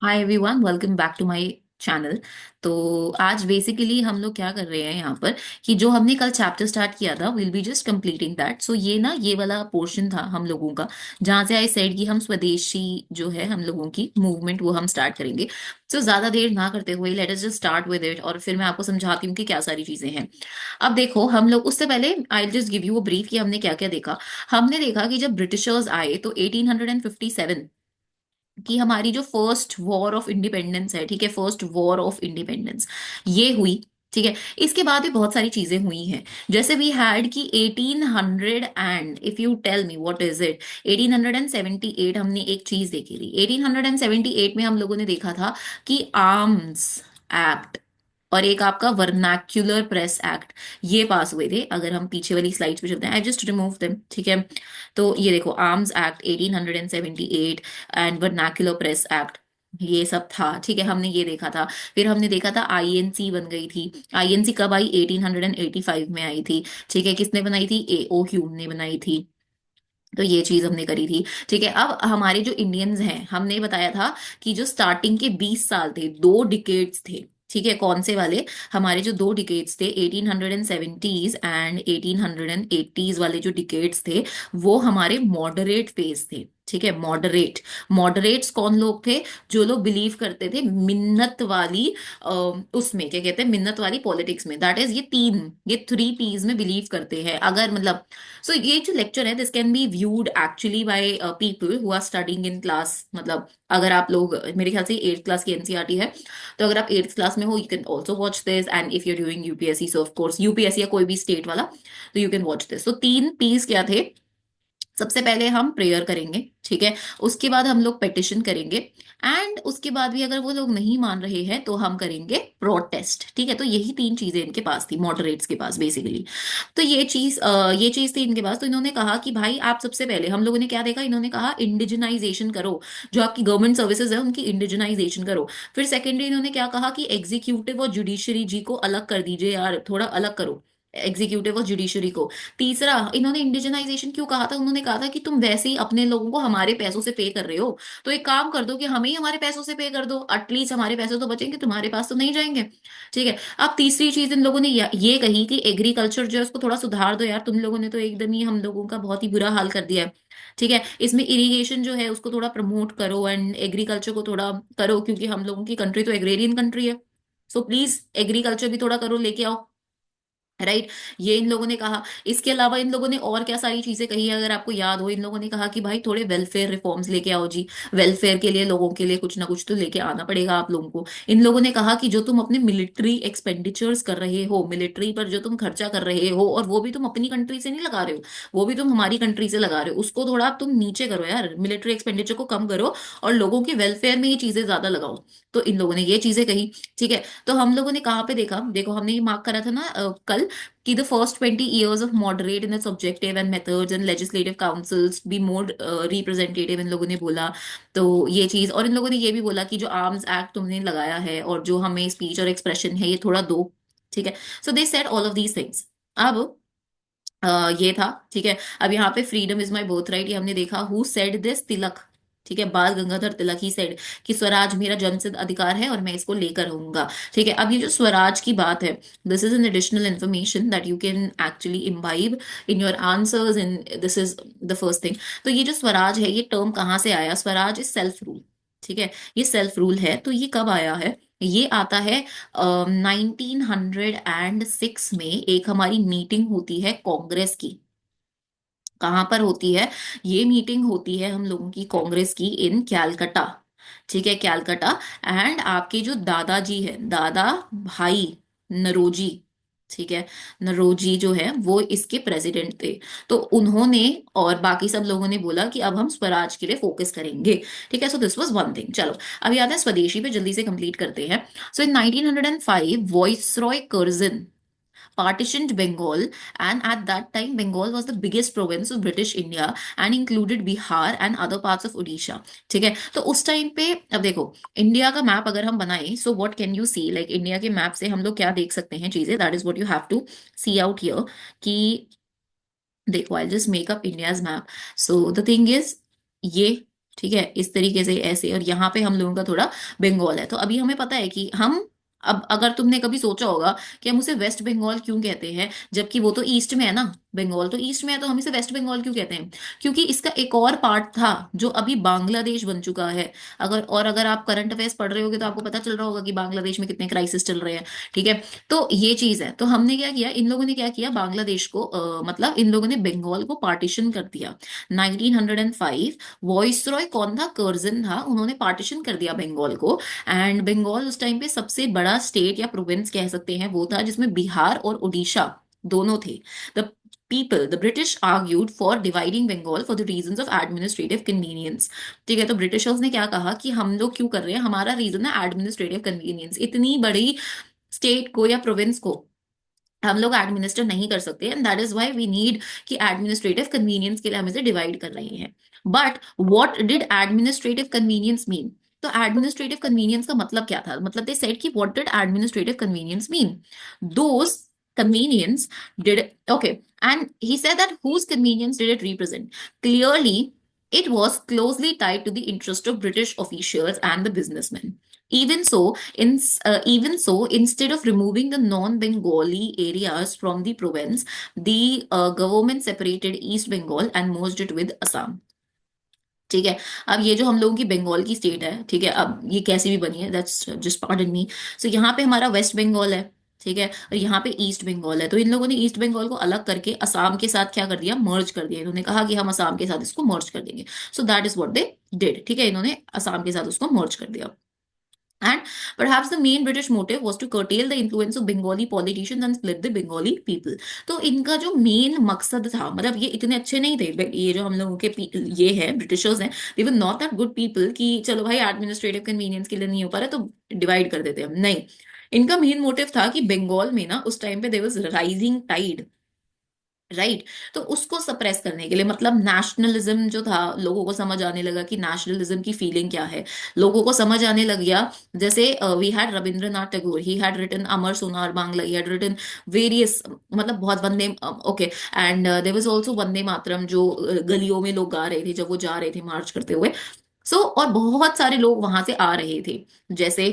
Hi everyone, welcome back to my channel. तो आज basically हम लोग क्या कर रहे हैं यहाँ पर कि जो हमने कल चैप्टर स्टार्ट किया था, will be just completing that. So ये ना, ये वाला पोर्शन था हम लोगों का, जहाँ से आई सेड कि हम स्वदेशी जो है हम लोगों की मूवमेंट वो हम स्टार्ट करेंगे। सो ज्यादा देर ना करते हुए let us just start with it, और फिर मैं आपको समझाती हूँ कि क्या सारी चीजें हैं। अब देखो, हम लोग उससे पहले I just give you a brief कि हमने क्या क्या देखा। हमने देखा कि जब ब्रिटिशर्स आए तो 1857 कि हमारी जो फर्स्ट वॉर ऑफ इंडिपेंडेंस है, ठीक है, फर्स्ट वॉर ऑफ इंडिपेंडेंस ये हुई। ठीक है। इसके बाद भी बहुत सारी चीजें हुई हैं। जैसे वी हैड कि 1800 and if you tell me what is it, 1878 हमने एक चीज देखी थी। 1878 में हम लोगों ने देखा था कि आर्म्स एक्ट और एक आपका वर्नाक्युलर प्रेस एक्ट ये पास हुए थे। अगर हम पीछे वाली स्लाइड्स पे चलते हैं, आई जस्ट रिमूव देम, ठीक है। तो ये देखो, arms act 1878 and vernacular press act, ये सब था। ठीक है, हमने ये देखा था। फिर हमने देखा था आईएनसी बन गई थी। आईएनसी कब आई? 1885 में आई थी। ठीक है, किसने बनाई थी? एओ ह्यूम ने बनाई थी। तो ये चीज हमने करी थी। ठीक है, अब हमारे जो इंडियंस हैं, हमने बताया था कि जो स्टार्टिंग के 20 साल थे, दो डिकेड्स थे। ठीक है, कौन से वाले? हमारे जो दो डिकेड्स थे, 1870s एंड 1880s वाले जो डिकेड्स थे, वो हमारे मॉडरेट फेज थे। ठीक है, मॉडरेट। मॉडरेट्स कौन लोग थे? जो लोग बिलीव करते थे मिन्नत वाली उसमें क्या कहते हैं, मिन्नत वाली पॉलिटिक्स में। दैट इज ये थ्री पीज में बिलीव करते हैं। अगर मतलब, सो ये जो लेक्चर है, this can be viewed actually by people who are studying in class. मतलब अगर आप लोग, मेरे ख्याल से 8th क्लास की एनसीईआरटी है, तो अगर आप 8th क्लास में हो, you can also watch this. And if you are doing UPSC, so of course UPSC या कोई भी स्टेट वाला, तो यू कैन वॉच दिस। तो तीन पीस क्या थे? सबसे पहले हम प्रेयर करेंगे, ठीक है। उसके बाद हम लोग पेटिशन करेंगे। एंड उसके बाद भी अगर वो लोग नहीं मान रहे हैं तो हम करेंगे प्रोटेस्ट। ठीक है, तो यही तीन चीजें इनके पास थी, मॉडरेट्स के पास बेसिकली। तो ये चीज थी इनके पास। तो इन्होंने कहा कि भाई आप, सबसे पहले हम लोगों ने क्या देखा, इन्होंने कहा इंडिजिनाइजेशन करो। जो आपकी गवर्नमेंट सर्विसेज है उनकी इंडिजिनाइजेशन करो। फिर सेकेंडरी इन्होंने क्या कहा कि एग्जीक्यूटिव और जुडिशरी जी को अलग कर दीजिए यार, थोड़ा अलग करो एग्जीक्यूटिव और जुडिशरी को। तीसरा, इन्होंने इंडिजिनाइजेशन क्यों कहा था? उन्होंने कहा था कि तुम वैसे ही अपने लोगों को हमारे पैसों से पे कर रहे हो, तो एक काम कर दो कि हमें ही हमारे पैसों से पे कर दो, एटलीस्ट हमारे पैसे तो बचेंगे, तुम्हारे पास तो नहीं जाएंगे। ठीक है। अब तीसरी चीज इन लोगों ने ये कही कि एग्रीकल्चर जो है उसको थोड़ा सुधार दो यार, तुम लोगों ने तो एकदम ही हम लोगों का बहुत ही बुरा हाल कर दिया है। ठीक है, इसमें इरिगेशन जो है उसको थोड़ा प्रमोट करो एंड एग्रीकल्चर को थोड़ा करो, क्योंकि हम लोगों की कंट्री तो एग्रेरियन कंट्री है। सो प्लीज एग्रीकल्चर भी थोड़ा करो, लेके आओ। राइट। ये इन लोगों ने कहा। इसके अलावा इन लोगों ने और क्या सारी चीजें कही है, अगर आपको याद हो, इन लोगों ने कहा कि भाई थोड़े वेलफेयर रिफॉर्म्स लेके आओ जी। वेलफेयर के लिए लोगों के लिए कुछ ना कुछ तो लेके आना पड़ेगा आप लोगों को। इन लोगों ने कहा कि जो तुम अपने मिलिट्री एक्सपेंडिचर्स कर रहे हो, मिलिट्री पर जो तुम खर्चा कर रहे हो, और वो भी तुम अपनी कंट्री से नहीं लगा रहे हो, वो भी तुम हमारी कंट्री से लगा रहे हो, उसको थोड़ा तुम नीचे करो यार, मिलिट्री एक्सपेंडिचर को कम करो और लोगों के वेलफेयर में ये चीजें ज्यादा लगाओ। तो इन लोगों ने ये चीजें कही। ठीक है। तो हम लोगों ने कहाँ पे देखा, देखो हमने ये मार्क करा था ना कल, कि the first 20 years of moderate in its objective and methods and legislative councils be more representative, इन लोगों ने बोला। तो ये चीज, और इन लोगों ने ये भी बोला कि जो आर्म्स एक्ट तुमने लगाया है और जो हमें स्पीच और एक्सप्रेशन है ये थोड़ा दो। ठीक है। So they said all of these things. अब ये था। ठीक है। अब यहाँ पे freedom is my birth right, ये हमने देखा। Who said this? तिलक। ठीक है, बाल गंगाधर तिलक ही सेड कि स्वराज मेरा जन्मसिद्ध अधिकार है और मैं इसको लेकर रहूंगा। ठीक है। अब ये जो स्वराज की बात है, this is an additional information that you can actually imbibe in your answers, in this is the first thing. तो ये जो स्वराज है, ये टर्म कहाँ से आया? Swaraj is self rule. ठीक है, ये सेल्फ रूल है। तो ये कब आया है? ये आता है 1906 में। एक हमारी मीटिंग होती है कांग्रेस की। कहाँ पर होती है? ये मीटिंग होती है हम लोगों की कांग्रेस की इन कैलकटा। ठीक है, कैलकटा। एंड आपके जो दादाजी है, दादा भाई नरोजी, ठीक है, नरोजी जो है वो इसके प्रेसिडेंट थे। तो उन्होंने और बाकी सब लोगों ने बोला कि अब हम स्वराज के लिए फोकस करेंगे। ठीक है, सो दिस वाज वन थिंग। चलो, अब याद है स्वदेशी पे जल्दी से कंप्लीट करते हैं। सो इन 1905 viceroy Curzon partitioned Bengal, and at that time, Bengal was the biggest province of British India and included Bihar and other parts of Odisha. ठीक है, तो उस टाइम पे, अब देखो, इंडिया का मैप अगर हम बनाए, so what can you see, like India के मैप से हम लोग क्या देख सकते हैं चीजें, that is what you have to see out here. कि देखो, I just make up India's map. So the thing is, ये ठीक है, इस तरीके से ऐसे, और यहाँ पे हम लोगों का थोड़ा बंगाल है। तो अभी हमें पता है कि हम, अब अगर तुमने कभी सोचा होगा कि हम उसे वेस्ट बंगाल क्यों कहते हैं, जबकि वो तो ईस्ट में है ना, बंगाल तो ईस्ट में है, तो हम इसे वेस्ट बंगाल क्यों कहते हैं? क्योंकि इसका एक और पार्ट था जो अभी बांग्लादेश बन चुका है। अगर आप करंट अफेयर्स पढ़ रहे होगे तो आपको पता चल रहा होगा कि बांग्लादेश में कितने क्राइसिस चल रहे हैं। ठीक है, तो ये चीज है। तो हमने क्या किया, इन लोगों ने क्या किया, बांग्लादेश को मतलब इन लोगों ने बंगाल को पार्टीशन कर दिया 1905। वॉइसरॉय कौन था, कर्जन था, उन्होंने पार्टीशन कर दिया बंगाल को। एंड बंगाल उस टाइम पे सबसे बड़ा स्टेट या प्रोविंस कह सकते हैं वो था, जिसमें बिहार और उड़ीसा दोनों थे। The the British argued for dividing Bengal for the reasons of administrative convenience। ठीक है, तो ब्रिटिशर्स ने क्या कहा कि हम लोग क्यों कर रहे हैं, हमारा रीजन है एडमिनिस्ट्रेटिव कन्वीनियंस, इतनी बड़ी स्टेट को या प्रोविंस को हम लोग एडमिनिस्टर नहीं कर सकते, and that is why we need कि एडमिनिस्ट्रेटिव कन्वीनियंस के लिए हम इसे डिवाइड कर रहे हैं। But what did administrative convenience mean? तो एडमिनिस्ट्रेटिव कन्वीनियंस का मतलब क्या था, मतलब दे सेड कि what did administrative convenience mean, those convenience did okay, and he said that whose convenience did it represent? Clearly it was closely tied to the interest of British officials and the businessmen. Even so, instead of removing the non-Bengali areas from the province, the government separated East Bengal and merged it with Assam। ठीक है, अब ये जो हम लोगों की बंगाल की state है, ठीक है, अब ये कैसी भी बनी है, दैट्स जस्ट पार्डन मी। सो यहाँ पे हमारा वेस्ट बंगाल है, ठीक है, और यहाँ पे ईस्ट बंगाल है। तो इन लोगों ने ईस्ट बंगाल को अलग करके असम के साथ क्या कर दिया, मर्ज कर दिया। इन्होंने कहा कि हम असम के साथ इसको मर्ज कर देंगे। So that is what they did. ठीक है, इन्होंने असम के साथ उसको मर्ज कर दिया। And perhaps the main British motive was to curtail the influence of Bengali politicians and split the Bengali people। तो इनका जो मेन मकसद था, मतलब ये इतने अच्छे नहीं थे, ये जो हम लोगों के ये है ब्रिटिशर्स हैं, they were not that good people कि चलो भाई एडमिनिस्ट्रेटिव कन्वीनियंस के लिए नहीं हो पा रहा तो डिवाइड कर देते हम, नहीं। इनका मेन मोटिव था कि बंगाल में ना उस टाइम पे there was rising tide, right. तो उसको सप्रेस करने के लिए, मतलब नेशनलिज्म जो था, लोगों को समझ आने लगा कि नेशनलिज्म की फीलिंग क्या है, लोगों को समझ आने लग गया। जैसे we had Rabindranath Tagore, he had written Amar Sonar Bangla, he had written various, मतलब बहुत Vande, okay, and there was also Vande Mataram, जो गलियों में लोग गा रहे थे जब वो जा रहे थे मार्च करते हुए। सो और बहुत सारे लोग वहां से आ रहे थे, जैसे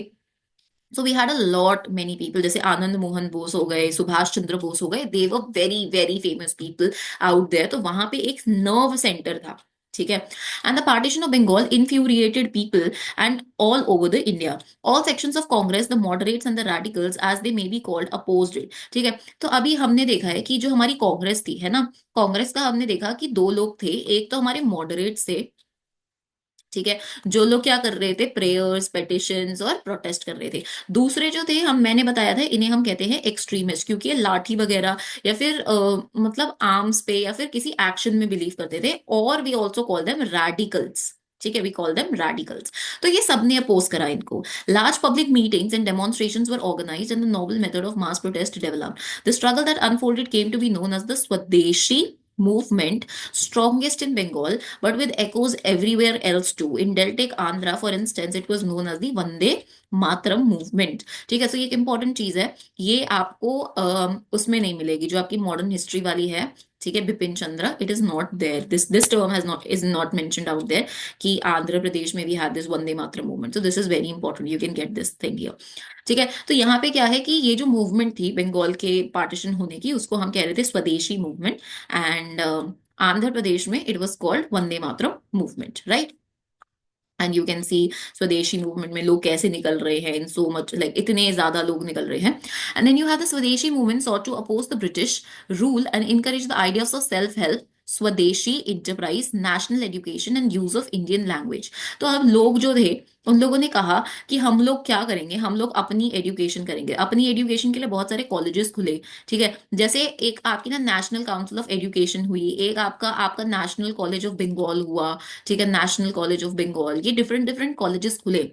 so we had a lot many people, जैसे आनंद मोहन बोस हो गए, सुभाष चंद्र बोस हो गए, they were very very famous people out there. तो वहां पे एक नर्व सेंटर था, ठीक है। And the partition of Bengal infuriated people and all over the India. All sections of Congress, the moderates and the radicals as they may be called, opposed it. ठीक है, तो अभी हमने देखा है कि जो हमारी कांग्रेस थी, है ना, कांग्रेस का हमने देखा कि दो लोग थे, एक तो हमारे मॉडरेट्स थे, ठीक है, जो लोग क्या कर रहे थे, प्रेयर्स, पेटिशंस और प्रोटेस्ट कर रहे थे। दूसरे जो थे, हम मैंने बताया था, इन्हें हम कहते हैं एक्सट्रीमिस्ट, क्योंकि ये लाठी वगैरह या फिर मतलब आर्म्स पे या फिर किसी एक्शन में बिलीव करते थे। और we also call them radicals, ठीक है, वी कॉल देम रेडिकल्स। तो ये सबने अपोज करा इनको। Large public meetings and demonstrations were organized and the noble method of mass protest developed. The struggle that unfolded came to be known as the swadeshi movement, strongest in Bengal but with echoes everywhere else too. In Deltic Andhra, for instance, it was known as the Vande Mataram movement। ठीक है, तो ये एक important चीज है, ये आपको उसमें नहीं मिलेगी जो आपकी मॉडर्न हिस्ट्री वाली है, ठीक है, Bipin Chandra, it is not there, this term has not, is not mentioned out there कि आंध्र प्रदेश में भी had this Vande Mataram movement. So this is very important, you can get this thing here. ठीक है, तो यहाँ पे क्या है कि ये जो मूवमेंट थी बंगाल के पार्टीशन होने की, उसको हम कह रहे थे स्वदेशी मूवमेंट। एंड आंध्र प्रदेश में it was called Vande Mataram movement, right. And you can see स्वदेशी मूवमेंट में लोग कैसे निकल रहे हैं, इन सो मच, लाइक इतने ज्यादा लोग निकल रहे हैं। And then you have the swadeshi movement sought to oppose the British rule and encourage the ideas of self help, swadeshi enterprise, national education and use of Indian language. तो अब लोग जो थे, उन लोगों ने कहा कि हम लोग क्या करेंगे, हम लोग अपनी एजुकेशन करेंगे। अपनी एजुकेशन के लिए बहुत सारे कॉलेजेस खुले, ठीक है, जैसे एक आपकी ना नेशनल काउंसिल ऑफ एजुकेशन हुई, एक आपका आपका नेशनल कॉलेज ऑफ बंगाल हुआ, ठीक है, नेशनल कॉलेज ऑफ बंगाल, ये डिफरेंट डिफरेंट कॉलेजेस खुले।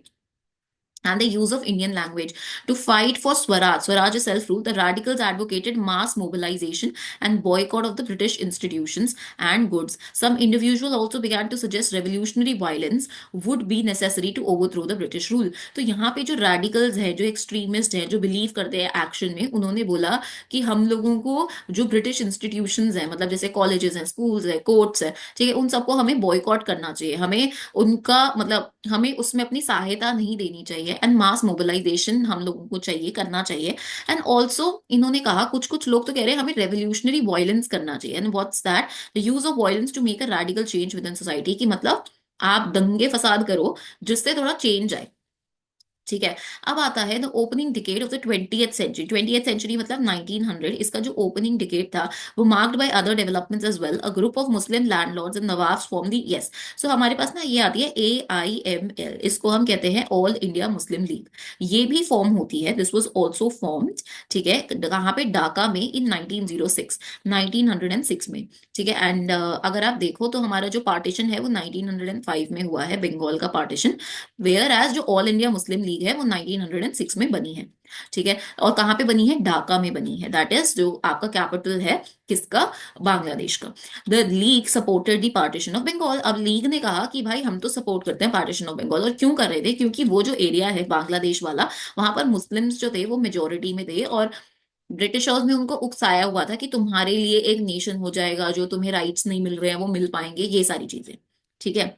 and the use of Indian language to fight for Swaraj. Swaraj is self rule. The radicals advocated mass mobilization and boycott of the British institutions and goods. Some individuals also began to suggest revolutionary violence would be necessary to overthrow the British rule. तो यहाँ पे जो radicals है, जो extremist है, जो believe करते हैं action में, उन्होंने बोला कि हम लोगों को जो ब्रिटिश इंस्टीट्यूशंस हैं, मतलब जैसे कॉलेजेस हैं, स्कूल्स हैं, कोर्ट्स हैं, ठीक है, उन सबको हमें बॉयकॉट करना चाहिए, हमें उनका मतलब हमें उसमें अपनी सहायता नहीं देनी चाहिए, एंड मास मोबिलाइजेशन हम लोगों को चाहिए, करना चाहिए। एंड ऑल्सो इन्होंने कहा, कुछ कुछ लोग तो कह रहे हैं हमें रेवोल्यूशनरी वायलेंस करना चाहिए, and what's that, the use of violence to make a radical change within society, की मतलब आप दंगे फसाद करो जिससे थोड़ा चेंज आए। ठीक है। अब आता है the opening decade of the 20th century. 20th century मतलब 1900, इसका जो ओपनिंग डिकेड था वो marked by other developments as well. A group of Muslim landlords and nawabs form the, yes, so हमारे पास ना ये आती है AIML, इसको हम कहते हैं ऑल इंडिया मुस्लिम लीग। ये भी फॉर्म होती है, दिस वाज आल्सो फॉर्म्ड, ठीक है, कहाँ पे, ढाका में, इन 1906, 1906 में। ठीक है। एंड अगर आप देखो तो हमारा जो पार्टीशन है वो 1905 में हुआ है, बंगाल का पार्टीशन, वेयर एज जो ऑल इंडिया मुस्लिम लीग है वो 1906 में बनी है। ठीक है। और कहाँ पे बनी है, ढाका में बनी है, दैट इज जो आपका कैपिटल है किसका, बांग्लादेश का। The league supported the partition of Bengal. अब लीग ने कहा कि भाई हम तो सपोर्ट करते हैं पार्टीशन ऑफ बंगाल, और क्यों कर रहे थे, क्योंकि वो जो एरिया है बांग्लादेश वाला, वहां पर मुस्लिम्स जो थे वो मेजोरिटी में थे, और ब्रिटिशर्स ने उनको उकसाया हुआ था कि तुम्हारे लिए एक नेशन हो जाएगा, जो तुम्हें राइट्स नहीं मिल रहे हैं वो मिल पाएंगे, ये सारी चीजें। ठीक है।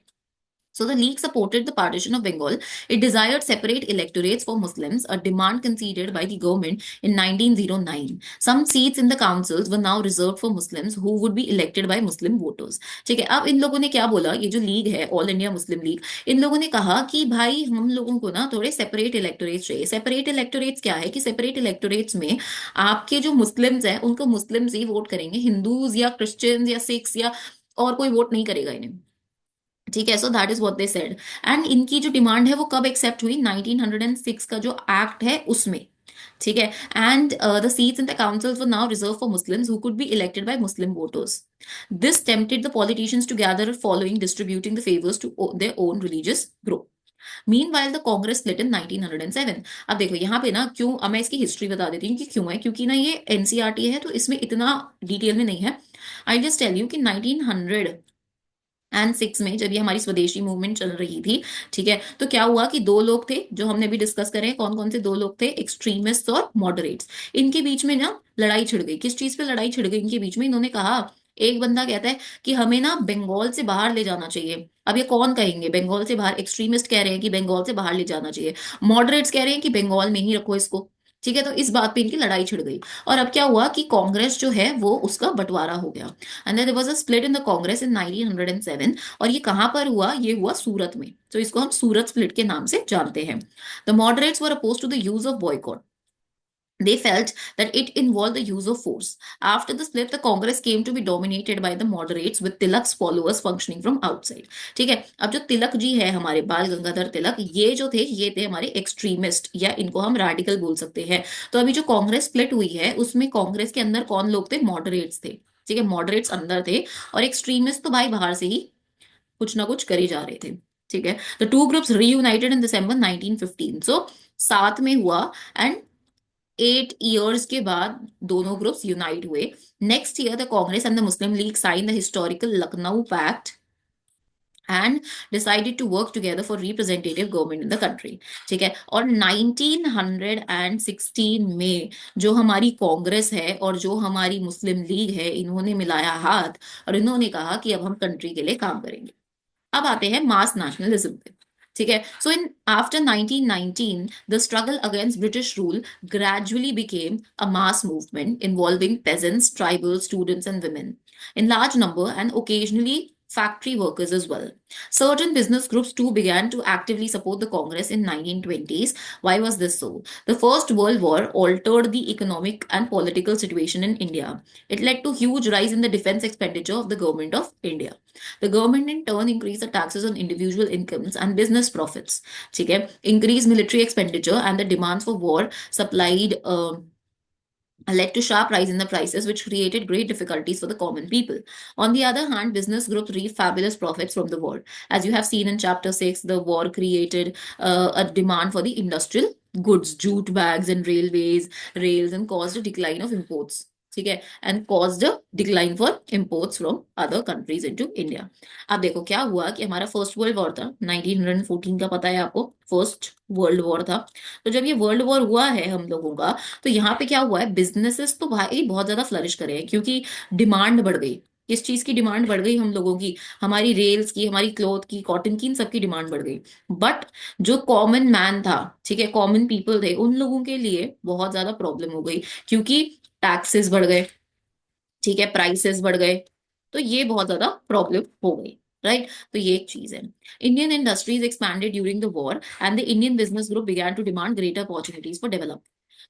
So the League supported the partition of Bengal. It desired separate electorates for Muslims, a demand conceded by the government in 1909. Some seats in the councils were now reserved for Muslims who would be elected by Muslim voters. ठीक है। अब इन लोगों ने क्या बोला, ये जो league है ऑल इंडिया मुस्लिम लीग, इन लोगों ने कहा कि भाई हम लोगों को ना थोड़े सेपरेट इलेक्टोरेट्स चाहिए। सेपरेट इलेक्टोरेट्स क्या है, कि सेपरेट इलेक्टोरेट्स में आपके जो मुस्लिम्स हैं उनको मुस्लिम्स ही वोट करेंगे, हिंदूज या क्रिश्चियंस या सिख्स या और कोई वोट नहीं करेगा इन्हें। ठीक है। So that is what they said. And इनकी जो डिमांड है वो कब एक्सेप्ट हुई, 1906 का जो एक्ट है उसमें। ठीक है। And the seats in the councils were now reserve for Muslims who could be elected by Muslim voters. This tempted the politicians to gather following distributing the favours to their own religious group. Meanwhile the Congress split in 1907। अब देखो यहाँ पे ना क्यों, अब मैं इसकी history बता देती हूँ कि क्यों है, क्योंकि ना ये एनसीईआरटी है तो इसमें इतना डिटेल में नहीं है। आई जस्ट टेल यू कि 1906 में जब ये हमारी स्वदेशी मूवमेंट चल रही थी, ठीक है, तो क्या हुआ कि दो लोग थे जो हमने भी डिस्कस करे, कौन कौन से दो लोग थे, एक्सट्रीमिस्ट और मॉडरेट्स। इनके बीच में ना लड़ाई छिड़ गई। किस चीज पे लड़ाई छिड़ गई इनके बीच में, इन्होंने कहा, एक बंदा कहता है कि हमें ना बंगाल से बाहर ले जाना चाहिए। अब ये कौन कहेंगे, बंगाल से बाहर, एक्सट्रीमिस्ट कह रहे हैं कि बंगाल से बाहर ले जाना चाहिए, मॉडरेट्स कह रहे हैं कि बंगाल में ही रखो इसको। ठीक है। तो इस बात पे इनकी लड़ाई छिड़ गई, और अब क्या हुआ कि कांग्रेस जो है वो उसका बंटवारा हो गया, and there was a split in the Congress in 1907। और ये कहां पर हुआ, ये हुआ सूरत में, तो इसको हम सूरत स्प्लिट के नाम से जानते हैं। The moderates were oppose to the use of boycott. They felt that it involved the use of force. After the split, the Congress came to be dominated by the moderates, with Tilak's followers functioning from outside. ठीक है। अब जो तिलक जी है हमारे, बाल गंगाधर तिलक, ये जो थे ये थे हमारे एक्सट्रीमिस्ट, या इनको हम रैडिकल बोल सकते हैं। तो अभी जो कांग्रेस स्प्लिट हुई है उसमें कांग्रेस के अंदर कौन लोग थे, मॉडरेट्स थे। ठीक है, मॉडरेट्स अंदर थे, और एक्सट्रीमिस्ट तो भाई बाहर से ही कुछ ना कुछ कर ही जा रहे थे। ठीक है। The two groups reunited in December 1915। So साथ में हुआ, एंड 8 years के बाद दोनों ग्रुप्स यूनाइट हुए। Next year the Congress and the Muslim League sign the historical Lucknow pact and decided to work together for representative government in the country. ठीक है। और 1916 में जो हमारी कांग्रेस है और जो हमारी मुस्लिम लीग है, इन्होंने मिलाया हाथ और इन्होंने कहा कि अब हम कंट्री के लिए काम करेंगे। अब आते हैं मास नेशनलिज्म पे। ठीक है। So in after 1919 the struggle against British rule gradually became a mass movement involving peasants, tribal students, and women in large number, and occasionally factory workers as well. Certain business groups too began to actively support the Congress in 1920s. Why was this so? The First World War altered the economic and political situation in India. It led to huge rise in the defense expenditure of the government of India. The government in turn increased the taxes on individual incomes and business profits. ठीक है, increased military expenditure and the demands for war supplied led to sharp rise in the prices, which created great difficulties for the common people. On the other hand, business groups reaped fabulous profits from the war. As you have seen in chapter 6, the war created a demand for the industrial goods, jute bags and rails, and caused a decline of imports. ठीक है, and caused a decline for imports from other countries into India. अब देखो क्या हुआ कि हमारा first world war था 1914 का, पता है आपको, फर्स्ट वर्ल्ड वॉर था. तो जब ये वर्ल्ड वॉर हुआ है हम लोगों का, तो यहाँ पे क्या हुआ है, बिजनेसेस तो भाई बहुत ज्यादा फ्लरिश करे हैं, क्योंकि डिमांड बढ़ गई. किस चीज की डिमांड बढ़ गई हम लोगों की? हमारी रेल्स की, हमारी क्लॉथ की, कॉटन की, इन सबकी डिमांड बढ़ गई. बट जो कॉमन मैन था, ठीक है, कॉमन पीपल थे, उन लोगों के लिए बहुत ज्यादा प्रॉब्लम हो गई, क्योंकि टैक्सेस बढ़ गए, ठीक है, प्राइसेस बढ़ गए. तो ये बहुत ज्यादा प्रॉब्लम हो गई. राइट, तो ये एक चीज है. Indian industries expanded during the war and the Indian business group began to demand greater opportunities for development.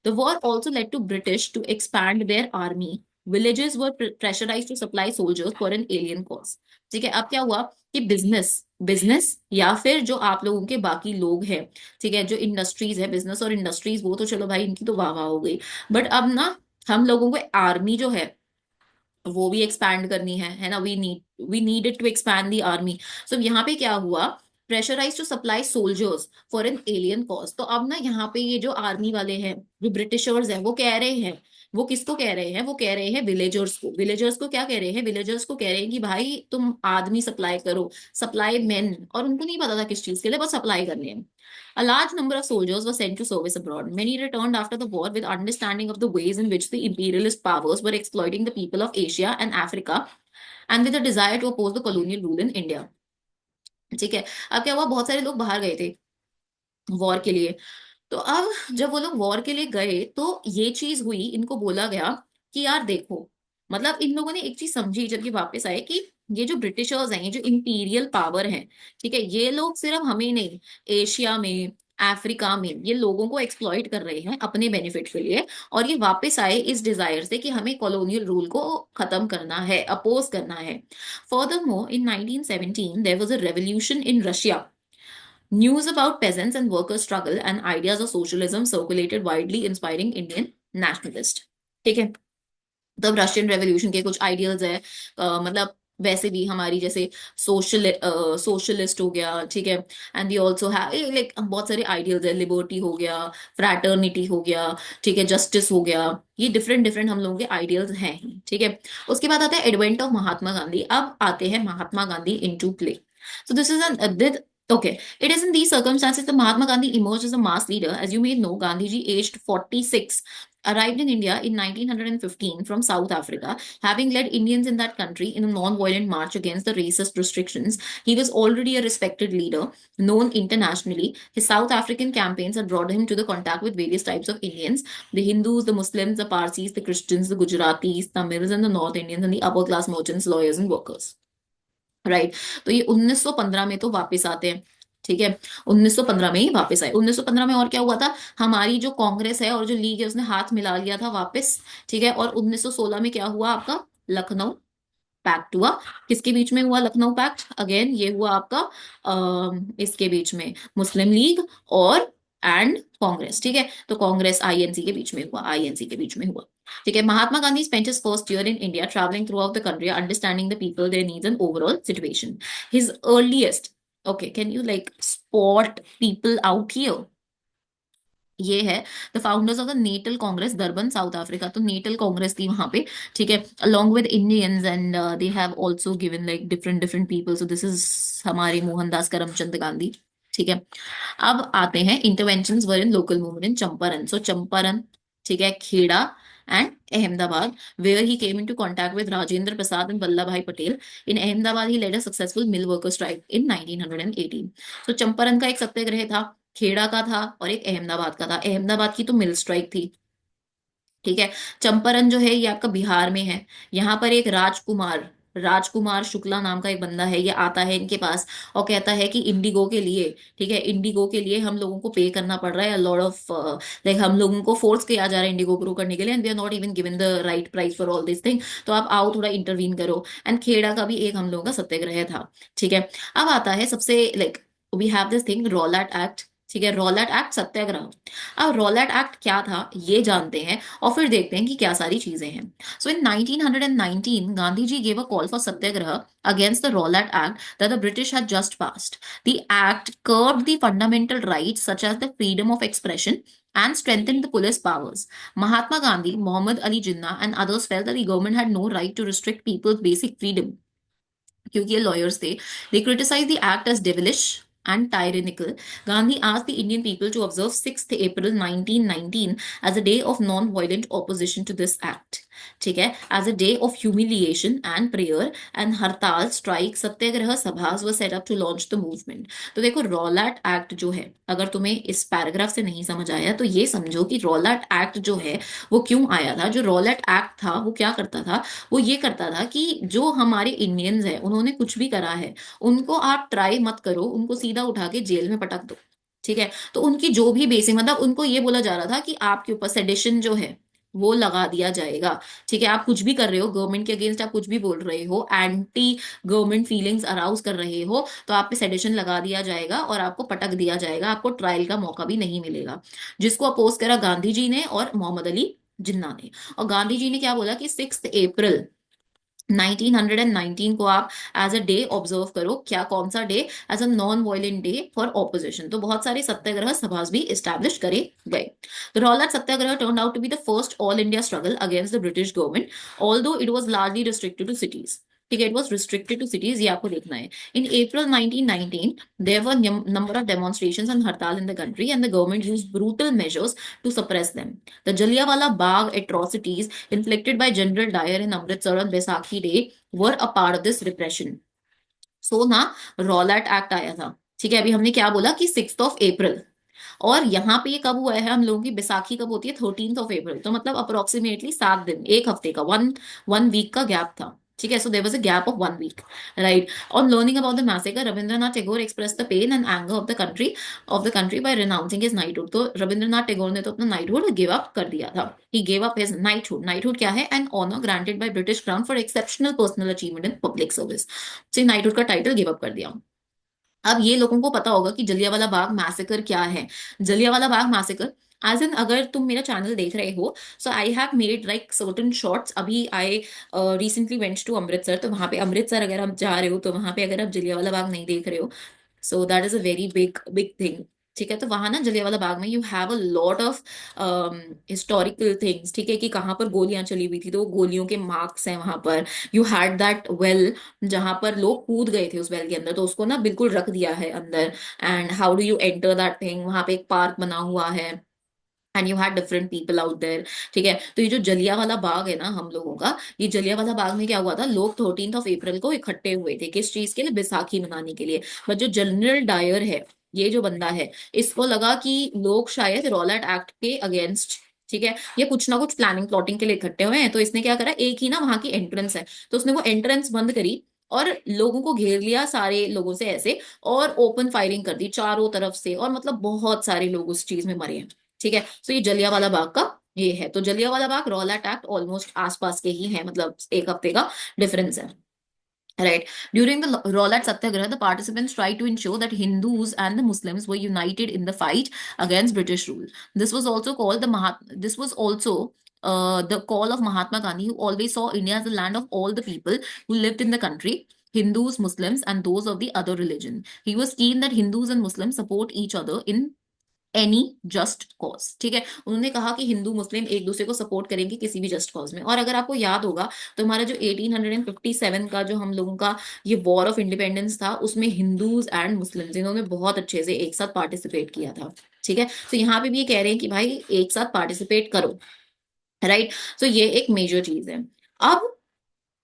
The war also led to British to expand their army. Villages were pressurized to supply soldiers for an alien cause. ठीक है, अब क्या हुआ कि business business या फिर जो आप लोगों के बाकी लोग हैं, ठीक है, जो इंडस्ट्रीज है, बिजनेस और इंडस्ट्रीज, वो तो चलो भाई इनकी तो वाह वाह हो गई. बट अब ना हम लोगों को आर्मी जो है वो भी एक्सपैंड करनी है ना. We needed to expand the army. So यहाँ पे क्या हुआ, pressurise to supply soldiers for an alien cause. तो अब ना यहाँ पे ये जो आर्मी वाले हैं, जो ब्रिटिशर्स हैं, वो कह रहे हैं, वो किसको कह रहे हैं, वो कह रहे हैं विलेजर्स को. विलेजर्स को क्या कह रहे हैं, विलेजर्स को कह रहे हैं कि भाई तुम आदमी सप्लाई करो, सप्लाई मेन. और उनको नहीं पता था किस चीज के लिए, बस सप्लाई करनी है. A large number of soldiers were sent to service abroad. Many returned after the war with understanding of the ways in which the imperialist powers were exploiting the people of Asia and Africa, and with a desire to oppose the colonial rule in India. ठीक है, अब क्या हुआ, बहुत सारे लोग बाहर गए थे वॉर के लिए. तो अब जब वो लोग वॉर के लिए गए, तो ये चीज हुई, इनको बोला गया कि यार देखो, मतलब इन लोगों ने एक चीज समझी जब ये वापस आए, कि ये जो ब्रिटिशर्स हैं, ये जो इंपीरियल पावर है, ठीक है, ये लोग सिर्फ हमें नहीं, एशिया में, अफ्रीका में, ये लोगों को एक्सप्लॉइट कर रहे हैं अपने बेनिफिट के लिए. और ये वापस आए इस डिजायर से कि हमें कॉलोनियल रूल को खत्म करना है, अपोज करना है. Furthermore in 1917 there was a revolution in Russia. News about peasants and workers' struggle and ideas of socialism circulated widely, inspiring Indian nationalists. ठीक है, तब रशियन रेवोल्यूशन के कुछ आइडियल्स है, मतलब वैसे भी हमारी जैसे सोशलिस्ट हो गया, ठीक है, and we also have like बहुत सारे आइडियल्स है, लिबर्टी हो गया, फ्रैटर्निटी हो गया, ठीक है, जस्टिस हो गया. ये डिफरेंट डिफरेंट हम लोगों के आइडियल्स हैं ही, ठीक है. उसके बाद आता है एडवेंट ऑफ महात्मा गांधी. अब आते हैं Mahatma Gandhi into play. So this is an okay. It is in these circumstances that Mahatma Gandhi emerged as a mass leader. As you may know, Gandhiji, aged 46, arrived in India in 1915 from South Africa, having led Indians in that country in a non-violent march against the racist restrictions. He was already a respected leader, known internationally. His South African campaigns had brought him to the contact with various types of Indians: the Hindus, the Muslims, the Parsis, the Christians, the Gujaratis, Tamils, and the North Indians, and the upper class merchants, lawyers, and workers. Right. तो ये 1915 में तो वापस आते हैं, ठीक है, 1915 में ही वापस आए. 1915 में और क्या हुआ था, हमारी जो कांग्रेस है और जो लीग है उसने हाथ मिला लिया था वापस, ठीक है. और 1916 में क्या हुआ आपका, लखनऊ पैक्ट हुआ. किसके बीच में हुआ लखनऊ पैक्ट, अगेन ये हुआ आपका इसके बीच में, मुस्लिम लीग और एंड कांग्रेस, ठीक है. तो कांग्रेस आईएनसी के बीच में हुआ, आईएनसी के बीच में हुआ, ठीक है. Mahatma Gandhi spent his first year in India traveling throughout the country, understanding the people, their needs, and overall situation. His earliest, okay, can you like spot people out here? ये है the founders of the Natal Congress, Durban, South Africa. तो Natal Congress थी वहां पे, ठीक है, along with Indians, and they have also given like different different people. So this is हमारे मोहनदास करमचंद गांधी, ठीक है. अब आते हैं interventions were in local movement in Champaran. So Champaran, ठीक है, Kheda and Ahmedabad, where he came into contact with Rajendra Prasad and Vallabhbhai Patel. In Ahmedabad, he led a successful mill worker strike in 1918. So Champaran का एक सत्याग्रह था, खेड़ा का था, और एक अहमदाबाद का था. अहमदाबाद की तो मिल स्ट्राइक थी, ठीक है. चंपारण जो है ये आपका बिहार में है. यहाँ पर एक राजकुमार शुक्ला नाम का एक बंदा है, ये आता है इनके पास और कहता है कि इंडिगो के लिए, ठीक है, इंडिगो के लिए हम लोगों को पे करना पड़ रहा है, लॉट ऑफ लाइक हम लोगों को फोर्स किया जा रहा है इंडिगो ग्रो करने के लिए, and we are not even given the right price for all this thing. तो आप आओ थोड़ा इंटरवीन करो. एंड खेड़ा का भी एक हम लोगों का सत्याग्रह था, ठीक है. अब आता है सबसे like we have this thing, Rowlatt act. ठीक है, रॉलेट एक्ट सत्याग्रह। अब रॉलेट एक्ट क्या था ये जानते हैं और फिर देखते हैं कि क्या सारी चीजें हैं। सो इन 1919 Gandhi ji gave a call for satyagraha against the Rowlatt Act that the British had just passed. The act curbed the fundamental rights such as the freedom of expression and strengthened the police powers. Mahatma Gandhi, Muhammad Ali Jinnah and others felt that the government had no right to restrict people's basic freedom. क्योंकि ये lawyers थे, they criticized the act as devilish and tyrannical. Gandhi asked the Indian people to observe 6th April 1919 as a day of non-violent opposition to this act. ठीक है, as a day of humiliation and prayer, and हड़ताल, strike, Satyagraha सभास were set up to launch the movement. तो देखो रॉलैट act जो है, अगर तुम्हें इस पैराग्राफ से नहीं समझ आया तो ये समझो कि रॉलैट एक्ट जो है वो क्यों आया था। जो रॉलैट एक्ट था वो क्या करता था, वो ये करता था कि जो हमारे इंडियंस हैं उन्होंने कुछ भी करा है, उनको आप ट्राई मत करो, उनको सीधा उठा के जेल में पटक दो। ठीक है, तो उनकी जो भी बेसिक मतलब उनको ये बोला जा रहा था कि आपके ऊपर सेडिशन जो है वो लगा दिया जाएगा। ठीक है, आप कुछ भी कर रहे हो गवर्नमेंट के अगेंस्ट, आप कुछ भी बोल रहे हो, एंटी गवर्नमेंट फीलिंग्स अराउज कर रहे हो, तो आप पे सेडिशन लगा दिया जाएगा और आपको पटक दिया जाएगा, आपको ट्रायल का मौका भी नहीं मिलेगा। जिसको अपोज करा गांधी जी ने और मोहम्मद अली जिन्ना ने। और गांधी जी ने क्या बोला कि 6 अप्रैल 1919 को आप एज अ डे ऑब्जर्व करो। क्या कौन सा day? As a non violent day for opposition. तो बहुत सारे सत्याग्रह सभा भी इस्टेब्लिश करे गए। The Rowlatt satyagraha turn out to be the first all India struggle against the British government, although it was largely restricted to cities. ठीक है, it was restricted to cities, ये आपको देखना है। In April 1919 there were number of demonstrations and hartal in the country and the government used brutal measures to suppress them. The Jallianwala Bagh atrocities inflicted by General Dyer in Amritsar on Baisakhi Day were a part of this repression. So ना Rowlatt act आया था। ठीक है, अभी हमने क्या बोला कि 6 अप्रैल, और यहाँ पे ये कब हुआ है, हम लोगों की बैसाखी कब होती है? 13 अप्रैल। तो मतलब अप्रोक्सीमेटली 7 दिन, एक हफ्ते का, वन वन वीक का गैप था। ठीक है, so there was a gap of 1 week, right. On learning about the massacre, Rabindranath Tagore express the pain and anger of the country by renouncing his knighthood. तो रविंद्रनाथ टैगोर ने तो अपना नाइटहुड गिव अप कर दिया था। He gave up his knighthood. Knighthood क्या है? An honour granted by British crown for exceptional personal achievement in public service. तो नाइटहुड का टाइटल गिव अप कर दिया। अब ये लोगों को पता होगा कि जलियांवाला बाग मैसेकर क्या है। Jallianwala Bagh massacre, as in अगर तुम मेरा चैनल देख रहे हो, so I have made like certain shorts. अभी I recently went to Amritsar, तो वहां पे अमृतसर अगर आप जा रहे हो तो वहां पे अगर आप जलियांवाला बाग नहीं देख रहे हो, so that is a very big big thing. ठीक है, तो वहां ना जलियांवाला बाग में you have a lot of historical things. ठीक है, कि कहाँ पर गोलियां चली हुई थी तो वो गोलियों के मार्क्स हैं वहां पर। यू हैड दैट वेल जहां पर लोग कूद गए थे उस वेल के अंदर, तो उसको ना बिल्कुल रख दिया है अंदर। And how do you enter that thing, वहां पे एक पार्क बना हुआ है, and you had different people out there. ठीक है, तो ये जो जलियांवाला बाग है ना हम लोगों का, ये जलियांवाला बाग में क्या हुआ था, लोग 13 अप्रैल को इकट्ठे हुए थे किस चीज के लिए? बैसाखी मनाने के लिए। बट जो जनरल डायर है, ये जो बंदा है, इसको लगा कि लोग शायद रॉलेट एक्ट के अगेंस्ट, ठीक है, ये कुछ ना कुछ प्लानिंग प्लॉटिंग के लिए इकट्ठे हुए हैं, तो इसने क्या करा, एक ही ना वहां की एंट्रेंस है, तो उसने वो एंट्रेंस बंद करी और लोगों को घेर लिया सारे लोगों से ऐसे, और ओपन फायरिंग कर दी चारों तरफ से, और मतलब बहुत सारे लोग उस चीज में मरे हैं। ठीक है, तो ये जलियांवाला बाग का ये है। तो Jallianwala Bagh Rowlatt act almost आसपास के ही है, मतलब एक हफ्ते का डिफरेंस है। Right. During the Rowlatt Satyagraha, the participants tried to ensure that Hindus and the Muslims were united in the fight against British rule. This was also called the This was also the call of Mahatma Gandhi, who always saw India as the land of all the people who lived in the country, Hindus, Muslims, and those of the other religion. He was keen that Hindus and Muslims support each other in any just cause. ठीक है, उन्होंने कहा कि हिंदू मुस्लिम एक दूसरे को support करेंगे किसी भी जस्ट कॉज में। और अगर आपको याद होगा तो हमारा जो 1857 का जो हम लोगों का ये वॉर ऑफ इंडिपेंडेंस था, उसमें हिंदूज एंड मुस्लिम्स इन्होंने बहुत अच्छे से एक साथ पार्टिसिपेट किया था। ठीक है, तो यहाँ पे भी ये कह रहे हैं कि भाई एक साथ पार्टिसिपेट करो, राइट। तो ये एक मेजर चीज है। अब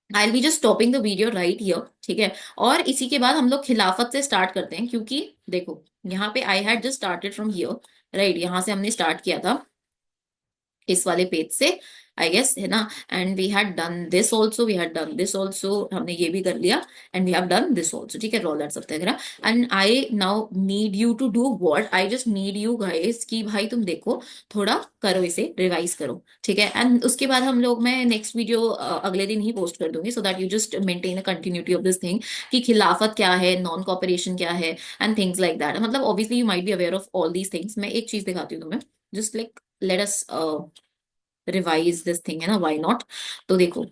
I be just stopping the video right here. ठीक है, और इसी के बाद हम लोग खिलाफत से स्टार्ट करते हैं, क्योंकि देखो यहाँ पे I had just started from here, right, यहाँ से हमने स्टार्ट किया था। इस वाले पेज से, आई गेस, है ना। And we had done this also, we had done this also, हमने ये भी कर लिया। And we have done this also, ठीक है, रोलर सब वगैरह। And I now need you to do what, I just need you guys कि भाई तुम देखो, थोड़ा करो, इसे रिवाइज करो, ठीक है। एंड उसके बाद हम लोग, मैं नेक्स्ट वीडियो अगले दिन ही पोस्ट कर दूंगी, so that you just maintain a continuity of this thing, कि खिलाफत क्या है, नॉन कॉपरेशन क्या है, एंड थिंग्स लाइक दैट। मतलब obviously you might be aware of all these things. मैं एक चीज दिखाती हूँ तुम्हें, just like let us revise this thing, है ना, व्हाई नॉट। तो देखो,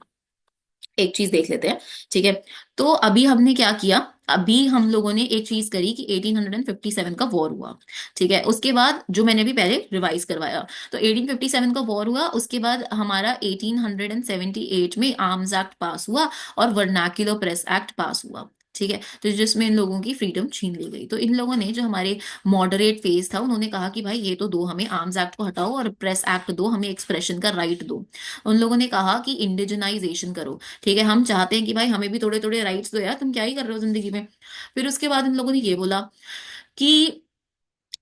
एक चीज देख लेते हैं, ठीक है। तो अभी हमने क्या किया, अभी हम लोगों ने एक चीज करी कि 1857 का वॉर हुआ, ठीक है। उसके बाद जो मैंने भी पहले रिवाइज करवाया, तो 1857 का वॉर हुआ, उसके बाद हमारा 1878 में आर्म्स एक्ट पास हुआ और वर्नाक्युलर प्रेस एक्ट पास हुआ, ठीक है। तो जिसमें इन लोगों की फ्रीडम छीन ली गई। तो इन लोगों ने, जो हमारे मॉडरेट फेज था, उन्होंने कहा कि भाई ये तो दो, हमें आर्म्स एक्ट को हटाओ और प्रेस एक्ट दो, हमें एक्सप्रेशन का राइट दो। उन लोगों ने कहा कि इंडिजनाइजेशन करो, ठीक है, हम चाहते हैं कि भाई हमें भी थोड़े थोड़े राइट्स दो यार, तुम क्या ही कर रहे हो जिंदगी में। फिर उसके बाद इन लोगों ने ये बोला कि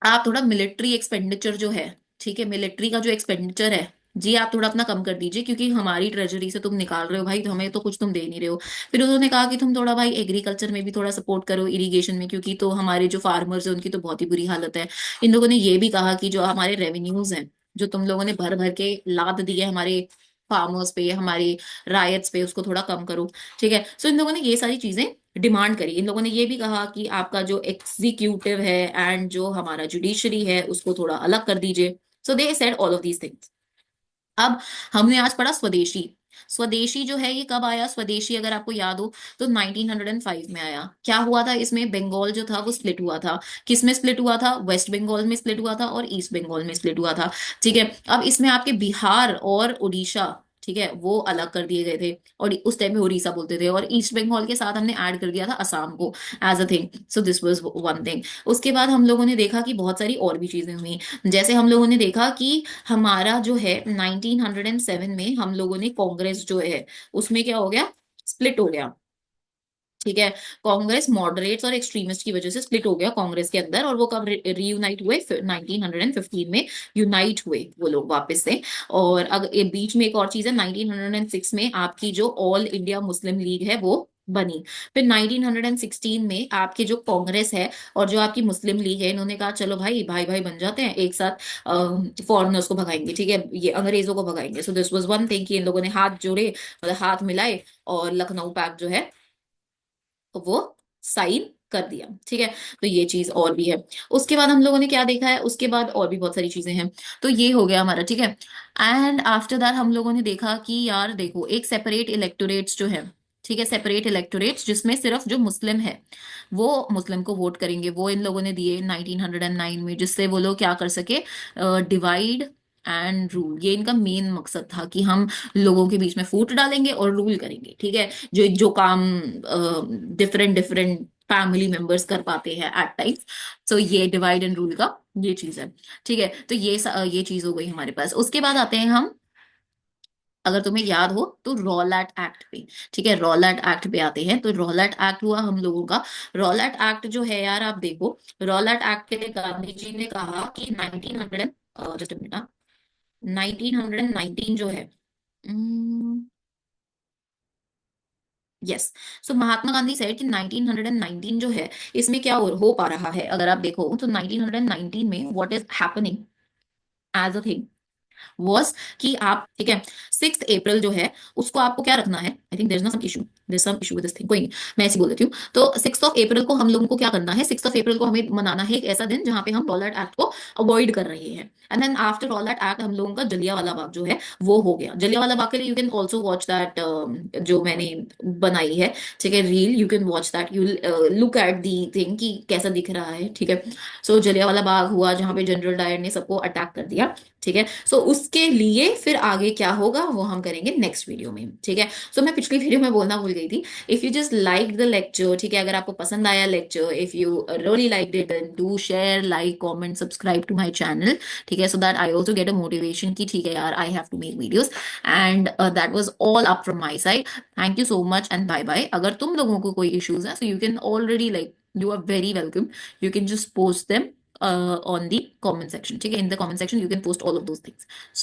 आप थोड़ा मिलिट्री एक्सपेंडिचर जो है, ठीक है, मिलिट्री का जो एक्सपेंडिचर है, जी आप थोड़ा अपना कम कर दीजिए, क्योंकि हमारी ट्रेजरी से तुम निकाल रहे हो भाई, तो हमें तो कुछ तुम दे नहीं रहे हो। फिर उन्होंने कहा कि तुम थोड़ा भाई एग्रीकल्चर में भी थोड़ा सपोर्ट करो, इरिगेशन में, क्योंकि तो हमारे जो फार्मर्स हैं उनकी तो बहुत ही बुरी हालत है। इन लोगों ने ये भी कहा कि जो हमारे रेवेन्यूज हैं, जो तुम लोगों ने भर भर के लाद दिए हमारे फार्मर्स पे, हमारी रायट्स पे, उसको थोड़ा कम करो, ठीक है। सो इन लोगों ने ये सारी चीजें डिमांड करी। इन लोगों ने ये भी कहा कि आपका जो एग्जीक्यूटिव है एंड जो हमारा जुडिशरी है, उसको थोड़ा अलग कर दीजिए। So they said all of these things. अब हमने आज पढ़ा स्वदेशी। स्वदेशी जो है ये कब आया, स्वदेशी अगर आपको याद हो तो 1905 में आया। क्या हुआ था इसमें, बंगाल जो था वो स्प्लिट हुआ था। किस में स्प्लिट हुआ था, वेस्ट बंगाल में स्प्लिट हुआ था और ईस्ट बंगाल में स्प्लिट हुआ था, ठीक है। अब इसमें आपके बिहार और उड़ीसा, ठीक है, वो अलग कर दिए गए थे, और उस टाइम में उड़ीसा बोलते थे, और ईस्ट बंगाल के साथ हमने ऐड कर दिया था असम को as a thing. So this was one thing. उसके बाद हम लोगों ने देखा कि बहुत सारी और भी चीजें हुई। जैसे हम लोगों ने देखा कि हमारा जो है 1907 में हम लोगों ने कांग्रेस जो है, उसमें क्या हो गया, स्प्लिट हो गया, ठीक है। कांग्रेस मॉडरेट्स और एक्सट्रीमिस्ट की वजह से स्प्लिट हो गया कांग्रेस के अंदर, और वो कब रीयूनाइट हुए, 1915 में यूनाइट हुए वो लोग वापस से। और अगर ये बीच में एक और चीज है, 1906 में आपकी जो ऑल इंडिया मुस्लिम लीग है वो बनी। फिर 1916 में आपकी जो कांग्रेस है और जो आपकी मुस्लिम लीग है, इन्होंने कहा चलो भाई भाई भाई बन जाते हैं एक साथ, फॉरेनर्स को भगाएंगे, ठीक है, ये अंग्रेजों को भगाएंगे। So this was one thing कि इन लोगों ने हाथ जोड़े, मतलब हाथ मिलाए, और लखनऊ पैक्ट जो है तो वो साइन कर दिया, ठीक है। तो ये चीज और भी है। उसके बाद हम लोगों ने क्या देखा है, उसके बाद और भी बहुत सारी चीजें हैं। तो ये हो गया हमारा, ठीक है। एंड आफ्टर दैट हम लोगों ने देखा कि यार देखो, एक सेपरेट इलेक्टोरेट्स जो है, ठीक है, सेपरेट इलेक्टोरेट्स जिसमें सिर्फ जो मुस्लिम है वो मुस्लिम को वोट करेंगे, वो इन लोगों ने दिए 1909 में, जिससे वो लोग क्या कर सके, डिवाइड एंड रूल। ये इनका मेन मकसद था कि हम लोगों के बीच में फूट डालेंगे और रूल करेंगे, ठीक है। जो जो काम डिफरेंट डिफरेंट फैमिली मेंबर्स कर पाते हैं एट टाइम्स। सो ये डिवाइड एंड रूल का ये चीज है, ठीक है। तो ये चीज हो गई हमारे पास। उसके बाद आते हैं हम, अगर तुम्हें याद हो तो, रॉलैट एक्ट पे, ठीक है, रॉलैट एक्ट पे आते हैं। तो रॉलैट एक्ट हुआ हम लोगों का। रॉलैट एक्ट जो है यार, आप देखो, रॉलैट एक्ट के लिए गांधी जी ने कहा कि 1900, जस्ट मिनट, 1919 जो है, यस। सो महात्मा गांधी सेड कि 1919 जो है, इसमें क्या हो पा रहा है, अगर आप देखो तो 1919 में what is happening as a thing was कि आप, ठीक है, 6 अप्रैल जो है उसको आपको क्या रखना है, I think there is some issue with this thing, कोई नहीं, मैं ऐसे बोल देती हूँ। तो 6 अप्रैल को हम लोगों को क्या करना है, 6 अप्रैल को हमें मनाना है एक ऐसा दिन जहाँ पे हम रॉलैट एक्ट को अवॉइड कर रहे हैं। एंड देन आफ्टर रॉलैट एक्ट हम लोगों का जलियांवाला बाग जो है वो हो गया। जलियांवाला बाग के लिए you can also watch that, जो मैंने बनाई है, ठीक है, reel, you can watch that, you look at the thing कि कैसा दिख रहा है, ठीक है। सो जलियांवाला बाग हुआ जहाँ पे जनरल डायर ने सबको अटैक कर दिया, ठीक है। सो उसके लिए फिर आगे क्या होगा वो हम करेंगे नेक्स्ट वीडियो में, ठीक है। सो मैं पिछली वीडियो में बोलना भूल गई थी, if you just like the lecture, ठीक है, अगर आपको पसंद आया lecture, if you really like it, then do share, like, comment, subscribe to my channel, ठीक है, so that I also get a motivation कि ठीक है यार, I have to make videos. And that was all up from my side. Thank you so much and bye bye. अगर तुम लोगों को कोई इश्यूज है, so you can already, like, you are very welcome, you can just post them on the comment section, ठीक है, in the comment section you can post all of those things.